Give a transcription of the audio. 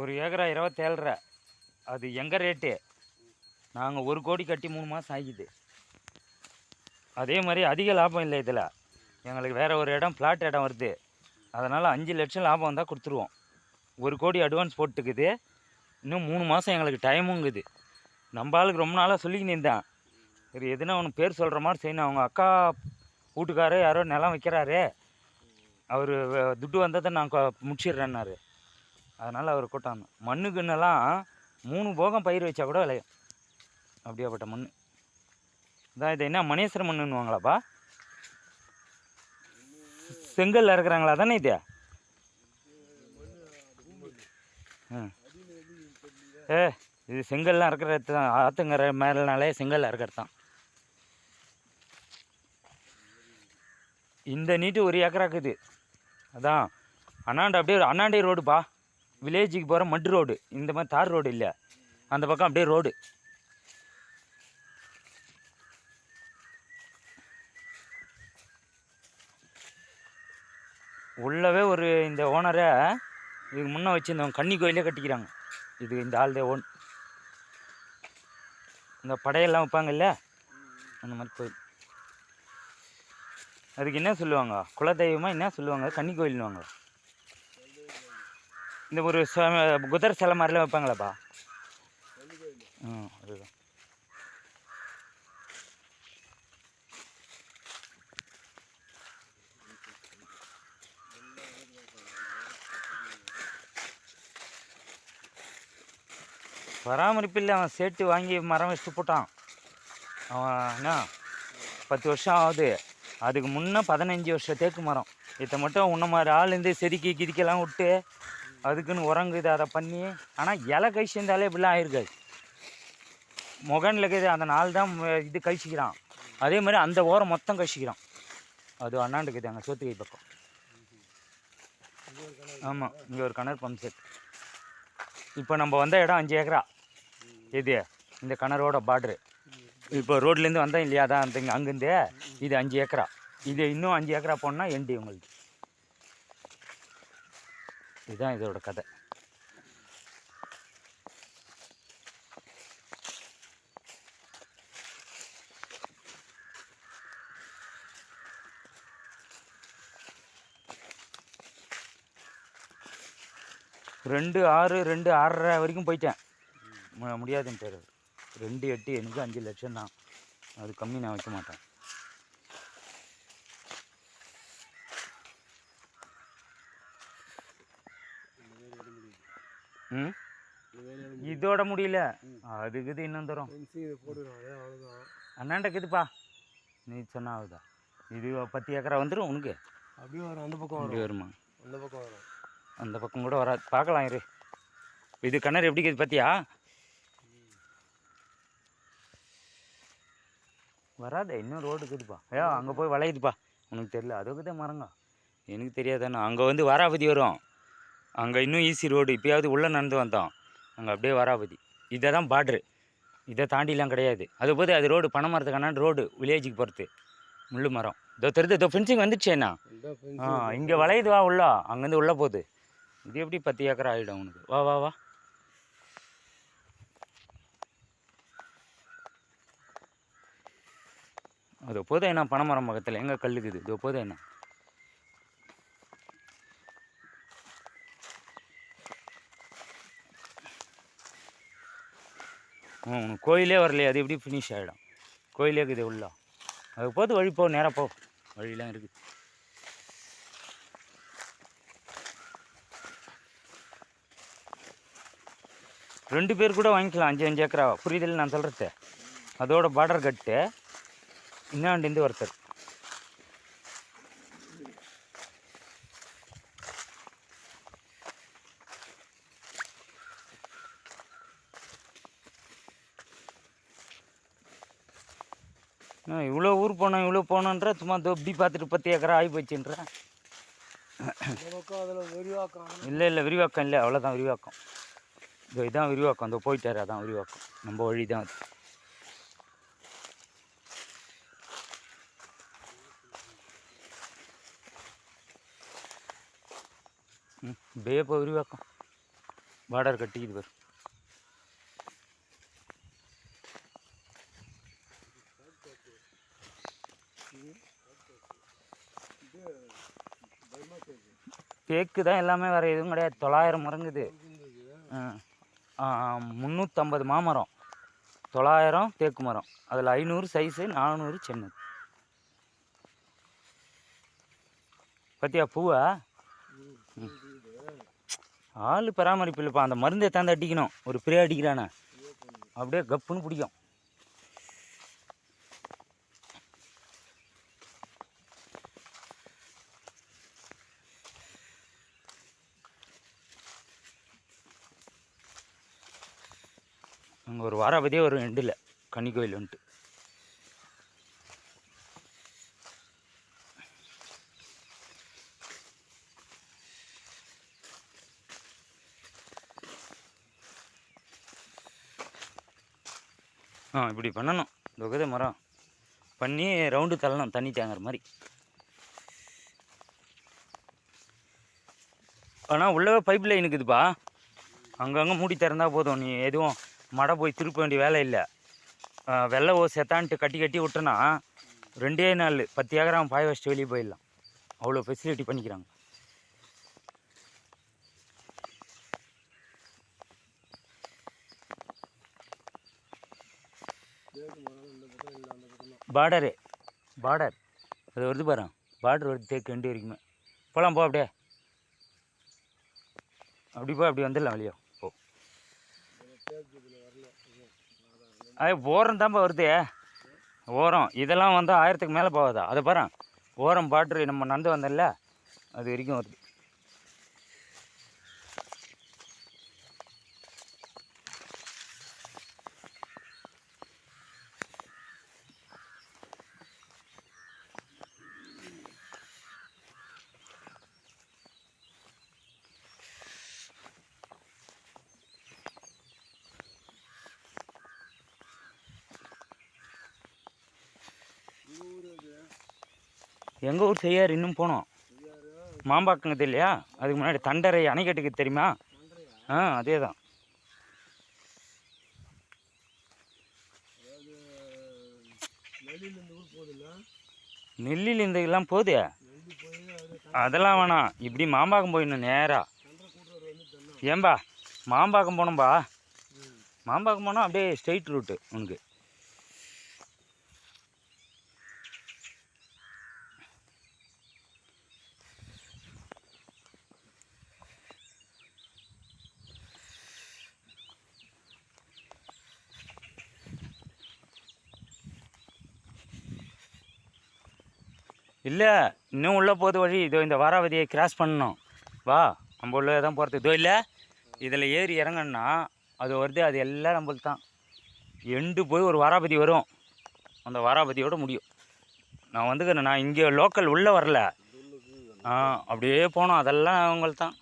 ஒரு ஏக்கரா 27,500. அது எங்கள் ரேட்டு. நாங்கள் 1 கோடி கட்டி 3 மாதம் ஆகிக்குது. அதே மாதிரி அதிக லாபம் இல்லை இதில். எங்களுக்கு வேறு ஒரு இடம் ஃப்ளாட் இடம் வருது. அதனால் 5 லட்சம் லாபம் வந்தால் கொடுத்துருவோம். 1 கோடி அட்வான்ஸ் போட்டுக்குது. இன்னும் 3 மாதம் எங்களுக்கு டைமுங்குது. நம்ம ஆளுக்கு ரொம்ப நாளாக சொல்லிக்கின்னு இருந்தேன், சரி எதுனா ஒன்று பேர் சொல்கிற மாதிரி செய்யணும். அவங்க அக்கா வீட்டுக்காரர் யாரோ நிலம் வைக்கிறாரு, அவர் துட்டு வந்ததை நான் முடிச்சிடுறேன்னாரு. அதனால் அவர் கூட்டாங்க. மண்ணுக்குன்னெல்லாம் 3 போகம் பயிர் வச்சா கூட விளையும். அப்படியாப்பட்ட மண் இதான். இது என்ன மணேஸ்வர மண்ணுன்னுவாங்களாப்பா? செங்கல்ல இருக்கிறாங்களா தானே இது? இது செங்கல்லாம் இருக்கிறது தான். ஆற்றுங்கரை மேலனாலே செங்கல்ல இருக்கிறது தான். இந்த நீட்டு 1 ஏக்கராக்குது. அதான் அண்ணாண்ட அப்படியே அண்ணாண்டே ரோடுப்பா. வில்லேஜுக்கு போகிற மட் ரோடு. இந்த மாதிரி தார் ரோடு இல்லை, அந்த பக்கம் அப்படியே ரோடு. உள்ளவே ஒரு இந்த ஓனரை இதுக்கு முன்னே வச்சுருந்தவங்க கன்னி கோயிலே கட்டிக்கிறாங்க. இது இந்த ஆள்தே ஓன். இந்த படையெல்லாம் வைப்பாங்கல்ல, அந்த மாதிரி கோயில். அதுக்கு என்ன சொல்லுவாங்க, குலதெய்வமாக என்ன சொல்லுவாங்க? கன்னி கோயில்னுவாங்க. இந்த ஒரு குதிரை சிலை மாதிரிலாம் வைப்பாங்களாப்பா? அதுதான். பராமரிப்பு இல்லை. அவன் சேட்டு வாங்கி மரம் வச்சுட்டு போட்டான். அவன் என்ன 10 வருஷம் ஆகுது. அதுக்கு முன்னே 15 வருஷம் தேக்கு மரம். இதை மட்டும் உன்ன மாதிரி ஆள் இருந்து செதுக்கி கிதிக்கெல்லாம் விட்டு அதுக்குன்னு உறங்குது, அதை பண்ணி. ஆனால் இலை கை சேர்ந்தாலே இப்படிலாம் ஆயிருக்காது. முகனில் இருக்குது அந்த நாள் தான் இது கழிச்சிக்கிறான். அதே மாதிரி அந்த ஓரம் மொத்தம் கழிச்சிக்கிறான். அது அண்ணாண்டுக்குது அங்கே சோத்துக்கை பக்கம். ஆமாம், இங்கே ஒரு கிணறு பம்ப் செட். இப்போ நம்ம வந்த இடம் 5 ஏக்கரா. இது இந்த கிணறோட பார்ட்ரு. இப்போ ரோட்லேருந்து வந்தோம் இல்லையா, தான் அந்த அங்கேருந்து இது 5 ஏக்கரா. இது இன்னும் 5 ஏக்கரா போனால் எண்டு உங்களுக்கு. இதுதான் இதோட கதை. ரெண்டு 6, 2 6.5 வரைக்கும் போயிட்டேன். முடியாதுன்னு பேர். 2 8 எனக்கு 5 லட்சம் தான். அது கம்மி நான் வைக்க மாட்டேன். இதோட முடியல, அதுக்குது இன்னும் தரும். அண்ணாண்டக்குதுப்பா, நீ சொன்னா ஆகுதா? இது 10 ஏக்கரா வந்துடும் உனக்கு. அப்படியே வரும். அந்த பக்கம் அப்படி வருமா? அந்த பக்கம் வரும். அந்த பக்கம் கூட வராது, பார்க்கலாம் இரு. இது கிணறு எப்படி இருக்குது பார்த்தியா? வராதே, இன்னும் ரோடு இருக்குதுப்பா. அங்கே போய் வளையுதுப்பா. உனக்கு தெரியல, அதுக்குதான் மரங்க. எனக்கு தெரியாதானே. அங்கே வந்து வாராபதி வரும். அங்கே இன்னும் ஈஸி ரோடு. இப்போயாவது உள்ளே நடந்து வந்தோம். அங்கே அப்படியே வாராபதி. இதை தான் பார்ட்ரு. இதை தாண்டிலாம் கிடையாது. அது போது அது ரோடு, பனை மரத்துக்கான ரோடு. வில்லேஜுக்கு போகிறது முள்ளு மரம். இதோ தெரியுது, இதோ ஃபென்சிங் வந்துடுச்சேண்ணா. இங்கே வளையுது, வா உள்ள. அங்கேருந்து உள்ளே போகுது. இது எப்படி 10 ஏக்கரா ஆகிடும் உனக்கு? வா வா வா. அது போதும் என்ன, பனைமரம் பக்கத்தில் எங்கே கல்லுக்குது? இதோ போதும் என்ன. கோயிலே வரலையே, அது எப்படி ஃபினிஷ் ஆகிடும்? கோயிலே இருக்குது உள்ள. அது போது வழி போ, நேராக போ. வழியெலாம் இருக்குது. ரெண்டு பேர் கூட வாங்கிக்கலாம் 5 ஏக்கரா. புரியுதில்லை நான் சொல்கிறது? அதோட பார்டர் கட்டு இன்னாண்டிருந்து ஒருத்தர். இவ்வளோ ஊர் போனோம் இவ்வளோ போனோன்ற, சும்மா இப்படி பார்த்துட்டு 10 ஏக்கரா ஆகி போச்சுன்ற. இல்லை இல்லை, விரிவாக்கம் இல்லை, அவ்வளோதான் விரிவாக்கம். இதோ இதான் விரிவாக்கம். அந்த போயிட்டாரு, அதான் விரிவாக்கம். நம்ம வழி தான் அது. பேப்போ விரிவாக்கம். பார்டர் கட்டிக்குது பாரு. தேக்கு தான் எல்லாமே, வேறு எதுவும் கிடையாது. 900 மரங்குது. 350 மாமரம், 900 தேக்கு மரம். அதில் 500 சைஸு, 400 சின்னது. பத்தியா பூவா? ஆள் பராமரிப்பு இல்லைப்பா. அந்த மருந்து எத்தாந்து அடிக்கணும். ஒரு பிரே அடிக்கிறானே அப்படியே கப்புன்னு பிடிக்கும். அங்கே ஒரு வாராபதியே ஒரு எண்டில் கன்னி கோயில் வந்துட்டு. இப்படி பண்ணணும். இந்த மரம் பண்ணி ரவுண்டு தள்ளணும், தண்ணி தேங்குற மாதிரி. ஆனால் உள்ளவே பைப் லைன் இருக்குதுப்பா. அங்கங்கே மூடி திறந்தா போதும். நீ எதுவும் மடை போய் திருப்ப வேண்டிய வேலை இல்லை. வெள்ளை செத்தான்ட்டு கட்டி கட்டி விட்டோன்னா 2 நாள் 10 ஏக்கராம் பாய வச்சுட்டு வெளியே போயிடலாம். அவ்வளோ ஃபெசிலிட்டி பண்ணிக்கிறாங்க. பார்டர் அது வருது பாரு. பார்டர் வருது தேக்கு 2 வரைக்குமே. போகலாம் போ. அப்படியே அப்படி போ. அப்படி வந்துடலாம் வெளியே போ. அது ஓரம் தான்ப்பா வருது. ஓரம் இதெல்லாம் வந்து 1000க்கு மேலே போகாதா? அதை பாரு. ஓரம் பார்டரு நம்ம நடந்து வந்தோம்ல, அது வரைக்கும் வருது. எங்கள் ஊர் செய்யார் இன்னும் போனோம். மாம்பாக்கங்கிறது இல்லையா, அதுக்கு முன்னாடி தண்டரை அணைக்கட்டுக்கு தெரியுமா? அதே தான். நெல்லில் இந்த எல்லாம் போகுது. அதெல்லாம் வேணாம். இப்படி மாம்பாக்கம் போயிடணும் நேராக. ஏன்பா மாம்பாக்கம் போனோம்பா. மாம்பாக்கம் போனால் அப்படியே ஸ்ட்ரெயிட் ரூட்டு உனக்கு. இல்லை இன்னும் உள்ளே போகுது வழி. இதோ இந்த வாராவதியை கிராஸ் பண்ணணும். வா, நம்ம உள்ளே தான் போகிறது. இதோ இல்லை, இதில் ஏறி இறங்கணுன்னா அது வருது. அது எல்லாம் நம்மளுக்கு தான். எண்டு போய் ஒரு வாராபதி வரும். அந்த வாராபதியோடு முடியும். நான் வந்துக்கிறேன். நான் இங்கே லோக்கல் உள்ளே வரல. அப்படியே போனோம். அதெல்லாம் அவங்களுக்கு தான்.